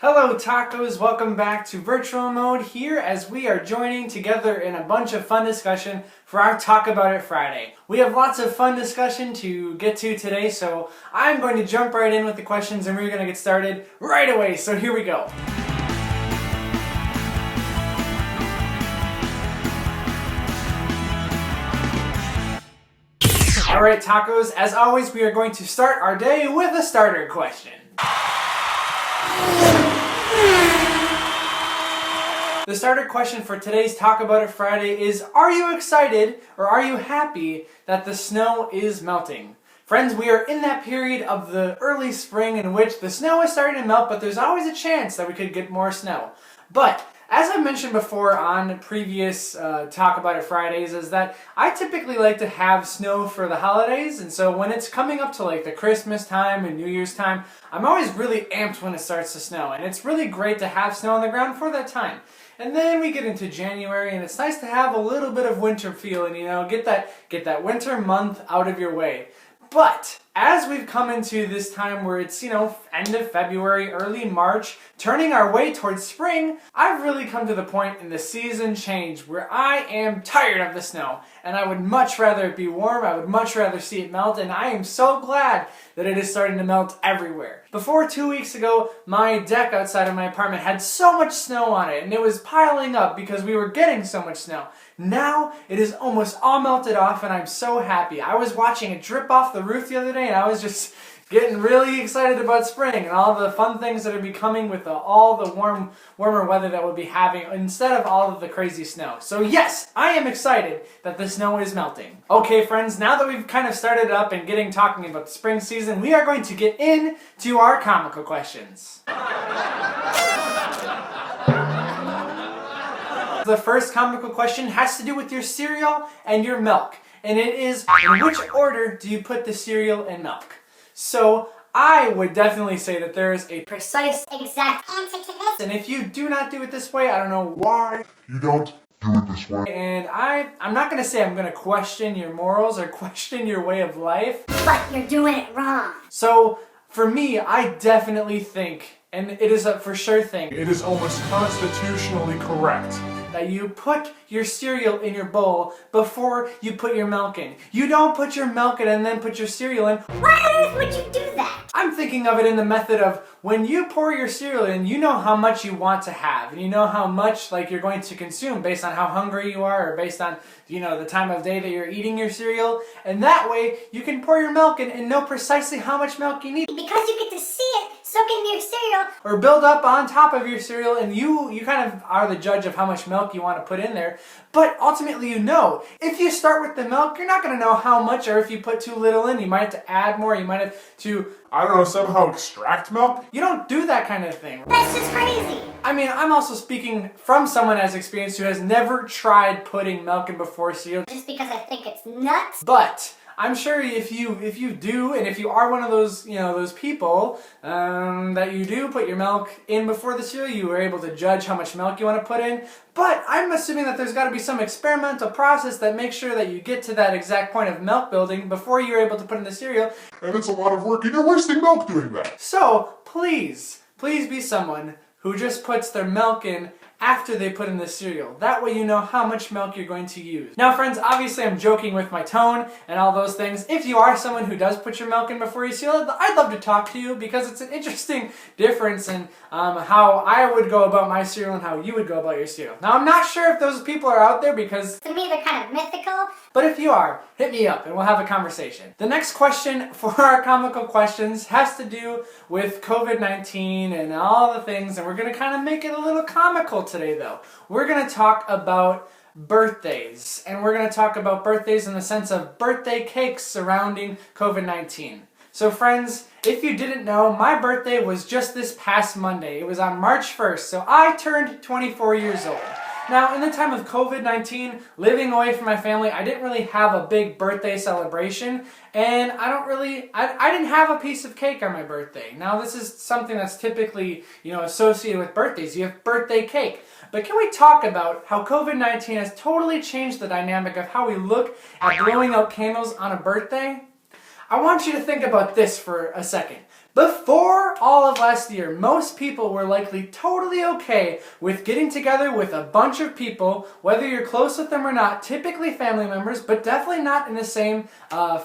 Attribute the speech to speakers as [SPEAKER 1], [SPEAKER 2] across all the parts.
[SPEAKER 1] Hello tacos, welcome back to virtual mode here as we are joining together in a bunch of fun discussion for our Talk-About It Friday. We have lots of fun discussion to get to today, so I'm going to jump right in with the questions and we're going to get started right away, so here we go. Alright tacos, as always we are going to start our day with a starter question. The starter question for today's Talk About It Friday is, are you excited or are you happy that the snow is melting? Friends, we are in that period of the early spring in which the snow is starting to melt, but there's always a chance that we could get more snow. But as I mentioned before on previous Talk About It Fridays, is that I typically like to have snow for the holidays, and so when it's coming up to like the Christmas time and New Year's time, I'm always really amped when it starts to snow, and it's really great to have snow on the ground for that time. And then we get into January, and it's nice to have a little bit of winter feeling, you know, get that winter month out of your way. But as we've come into this time where it's, you know, end of February, early March, turning our way towards spring, I've really come to the point in the season change where I am tired of the snow and I would much rather it be warm, I would much rather see it melt, and I am so glad that it is starting to melt everywhere. Before 2 weeks ago, my deck outside of my apartment had so much snow on it and it was piling up because we were getting so much snow. Now it is almost all melted off and I'm so happy. I was watching it drip off the roof the other day and I was just getting really excited about spring and all the fun things that are be coming with all the warmer weather that we'll be having instead of all of the crazy snow. So yes, I am excited that the snow is melting. Okay friends, now that we've kind of started up and talking about the spring season, we are going to get into our comical questions. The first comical question has to do with your cereal and your milk. And it is, in which order do you put the cereal and milk? So, I would definitely say that there is a precise, exact answer to this. And if you do not do it this way, I don't know why
[SPEAKER 2] you don't do it this way.
[SPEAKER 1] And I'm not going to say I'm going to question your morals or question your way of life.
[SPEAKER 3] But you're doing it wrong.
[SPEAKER 1] So, for me, I definitely think, and it is a for sure thing,
[SPEAKER 2] it is almost constitutionally correct
[SPEAKER 1] that you put your cereal in your bowl before you put your milk in. You don't put your milk in and then put your cereal in.
[SPEAKER 3] Why on earth would you do that?
[SPEAKER 1] I'm thinking of it in the method of when you pour your cereal in, you know how much you want to have, and you know how much you're going to consume based on how hungry you are or based on, you know, the time of day that you're eating your cereal, and that way you can pour your milk in and know precisely how much milk you need.
[SPEAKER 3] Because you get to see it soak into your cereal.
[SPEAKER 1] Or build up on top of your cereal, and you kind of are the judge of how much milk you want to put in there. But ultimately, you know, if you start with the milk, you're not going to know how much, or if you put too little in, you might have to add more, you might have to,
[SPEAKER 2] I don't know, somehow extract milk?
[SPEAKER 1] You don't do that kind of thing.
[SPEAKER 3] That's just crazy.
[SPEAKER 1] I mean, I'm also speaking from someone as experienced who has never tried putting milk in before cereal.
[SPEAKER 3] Just because I think it's nuts.
[SPEAKER 1] But I'm sure if you do, and if you are one of those, you know, those people that you do put your milk in before the cereal, you are able to judge how much milk you want to put in. But I'm assuming that there's got to be some experimental process that makes sure that you get to that exact point of milk building before you're able to put in the cereal.
[SPEAKER 2] And it's a lot of work, and you're wasting milk doing that.
[SPEAKER 1] So please be someone who just puts their milk in after they put in the cereal. That way you know how much milk you're going to use. Now friends, obviously I'm joking with my tone and all those things. If you are someone who does put your milk in before you cereal, I'd love to talk to you because it's an interesting difference in how I would go about my cereal and how you would go about your cereal. Now I'm not sure if those people are out there because
[SPEAKER 3] to me they're kind of mythical.
[SPEAKER 1] But if you are, hit me up and we'll have a conversation. The next question for our comical questions has to do with COVID-19 and all the things, and we're going to kind of make it a little comical today though. We're going to talk about birthdays, and we're going to talk about birthdays in the sense of birthday cakes surrounding COVID-19. So friends, if you didn't know, my birthday was just this past Monday. It was on March 1st, so I turned 24 years old. Now, in the time of COVID-19, living away from my family, I didn't really have a big birthday celebration, and I didn't have a piece of cake on my birthday. Now, this is something that's typically, you know, associated with birthdays. You have birthday cake. But can we talk about how COVID-19 has totally changed the dynamic of how we look at blowing out candles on a birthday? I want you to think about this for a second. Before all of last year, most people were likely totally okay with getting together with a bunch of people, whether you're close with them or not, typically family members, but definitely not in the same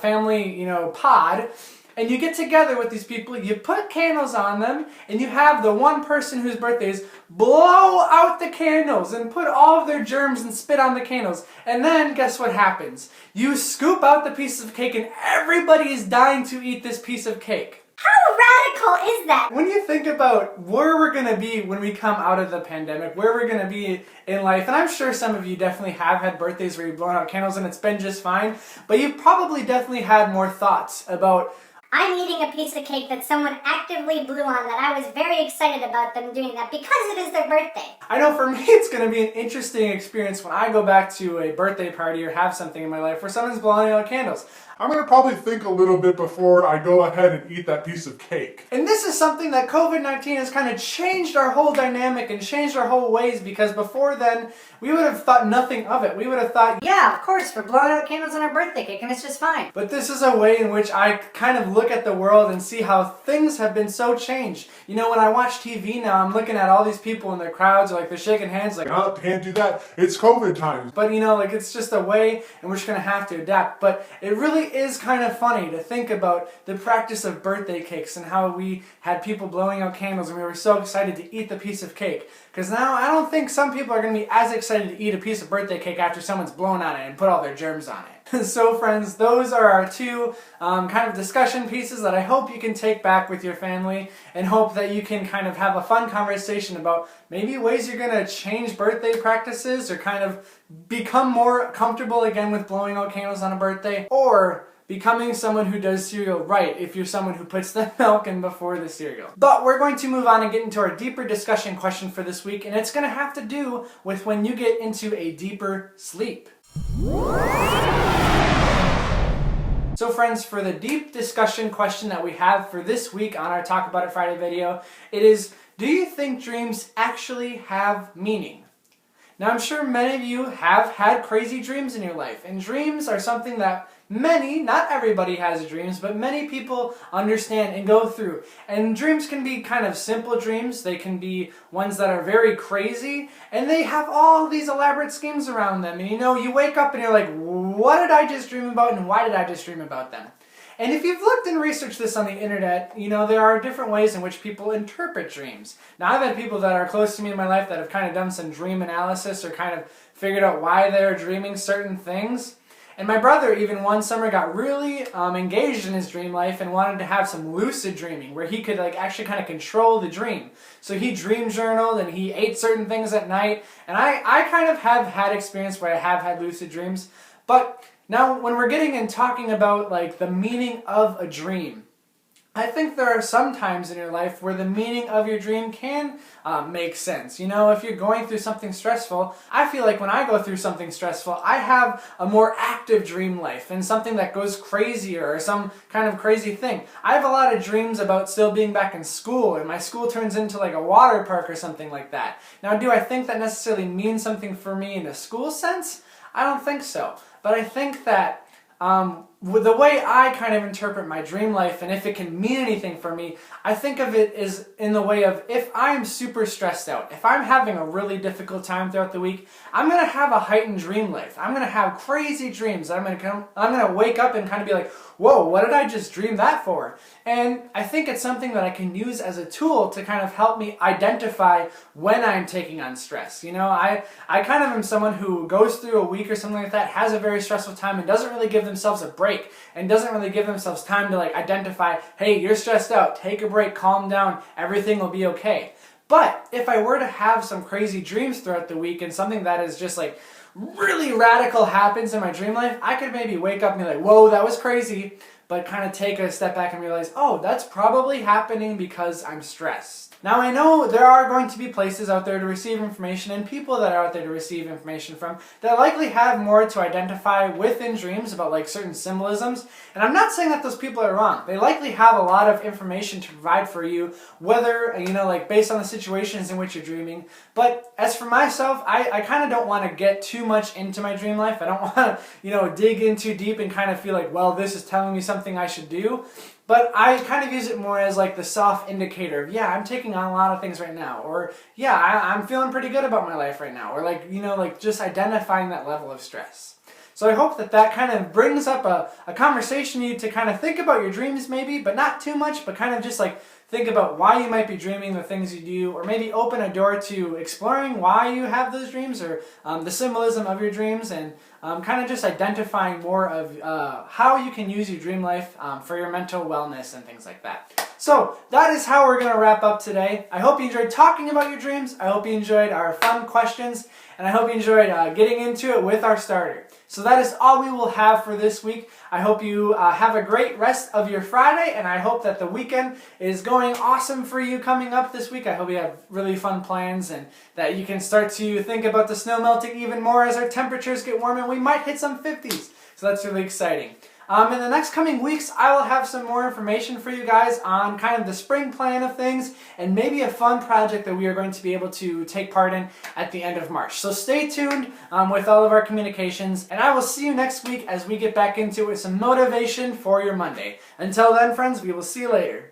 [SPEAKER 1] family, pod. And you get together with these people, you put candles on them, and you have the one person whose birthday is blow out the candles and put all of their germs and spit on the candles. And then guess what happens? You scoop out the piece of cake and everybody is dying to eat this piece of cake.
[SPEAKER 3] How radical is that?
[SPEAKER 1] When you think about where we're going to be when we come out of the pandemic, where we're going to be in life, and I'm sure some of you definitely have had birthdays where you've blown out candles and it's been just fine, but you've probably definitely had more thoughts about
[SPEAKER 3] I'm eating a piece of cake that someone actively blew on that I was very excited about them doing that because it is their birthday.
[SPEAKER 1] I know for me it's going to be an interesting experience when I go back to a birthday party or have something in my life where someone's blowing out candles.
[SPEAKER 2] I'm gonna probably think a little bit before I go ahead and eat that piece of cake.
[SPEAKER 1] And this is something that COVID-19 has kind of changed our whole dynamic and changed our whole ways, because before then, we would have thought nothing of it. We would have thought,
[SPEAKER 4] Yeah, of course, we're blowing out candles on our birthday cake and it's just fine.
[SPEAKER 1] but this is a way in which I kind of look at the world and see how things have been so changed. When I watch TV now, I'm looking at all these people in their crowds, they're shaking hands like,
[SPEAKER 2] No, can't do that. It's COVID times.
[SPEAKER 1] but it's just a way and we're just going to have to adapt. But it really is kind of funny to think about the practice of birthday cakes and how we had people blowing out candles and we were so excited to eat the piece of cake. Because now I don't think some people are going to be as excited to eat a piece of birthday cake after someone's blown on it and put all their germs on it. So friends, those are our two kind of discussion pieces that I hope you can take back with your family and hope that you can kind of have a fun conversation about maybe ways you're going to change birthday practices or kind of become more comfortable again with blowing out candles on a birthday, or becoming someone who does cereal right if you're someone who puts the milk in before the cereal. But we're going to move on and get into our deeper discussion question for this week, and it's going to have to do with when you get into a deeper sleep. So friends, for the deep discussion question that we have for this week on our Talk About It Friday video, it is, do you think dreams actually have meaning? Now I'm sure many of you have had crazy dreams in your life, and dreams are something that many, not everybody has dreams, but many people understand and go through. And dreams can be kind of simple dreams, they can be ones that are very crazy, and they have all these elaborate schemes around them. And you wake up and you're like, what did I just dream about and why did I just dream about them? And if you've looked and researched this on the internet, there are different ways in which people interpret dreams. Now I've had people that are close to me in my life that have kind of done some dream analysis or kind of figured out why they're dreaming certain things. And my brother even one summer got really engaged in his dream life and wanted to have some lucid dreaming where he could actually kind of control the dream. So he dream journaled and he ate certain things at night. And I kind of have had experience where I have had lucid dreams. But now when we're getting and talking about the meaning of a dream, I think there are some times in your life where the meaning of your dream can make sense. If you're going through something stressful, I feel like when I go through something stressful, I have a more active dream life and something that goes crazier or some kind of crazy thing. I have a lot of dreams about still being back in school and my school turns into a water park or something like that. Now, do I think that necessarily means something for me in a school sense? I don't think so. But I think that with the way I kind of interpret my dream life and if it can mean anything for me, I think of it as in the way of if I'm super stressed out, if I'm having a really difficult time throughout the week, I'm going to have a heightened dream life. I'm going to have crazy dreams. I'm going to wake up and kind of be like, whoa, what did I just dream that for? And I think it's something that I can use as a tool to kind of help me identify when I'm taking on stress. I kind of am someone who goes through a week or something like that, has a very stressful time and doesn't really give themselves a break and doesn't really give themselves time to identify, hey, you're stressed out, take a break, calm down, everything will be okay. But if I were to have some crazy dreams throughout the week and something that is just really radical happens in my dream life, I could maybe wake up and be like, whoa, that was crazy, but kind of take a step back and realize, oh, that's probably happening because I'm stressed. Now I know there are going to be places out there to receive information and people that are out there to receive information from that likely have more to identify within dreams about certain symbolisms. And I'm not saying that those people are wrong. They likely have a lot of information to provide for you, whether, based on the situations in which you're dreaming. But as for myself, I kind of don't want to get too much into my dream life. I don't want to, dig in too deep and kind of feel like, well, this is telling me something I should do. But I kind of use it more as like the soft indicator of, yeah, I'm taking on a lot of things right now. Or, yeah, I'm feeling pretty good about my life right now. Or like, you know, like just identifying that level of stress. So I hope that that kind of brings up a conversation you to kind of think about your dreams maybe, but not too much, but kind of just like think about why you might be dreaming the things you do, or maybe open a door to exploring why you have those dreams, or the symbolism of your dreams, and kind of just identifying more of how you can use your dream life for your mental wellness and things like that. So that is how we're going to wrap up today. I hope you enjoyed talking about your dreams. I hope you enjoyed our fun questions, and I hope you enjoyed getting into it with our starter. So that is all we will have for this week. I hope you have a great rest of your Friday, and I hope that the weekend is going awesome for you coming up this week. I hope you have really fun plans and that you can start to think about the snow melting even more as our temperatures get warmer, and we might hit some 50s. So that's really exciting. In the next coming weeks, I will have some more information for you guys on kind of the spring plan of things and maybe a fun project that we are going to be able to take part in at the end of March. So stay tuned with all of our communications, and I will see you next week as we get back into it with some motivation for your Monday. Until then, friends, we will see you later.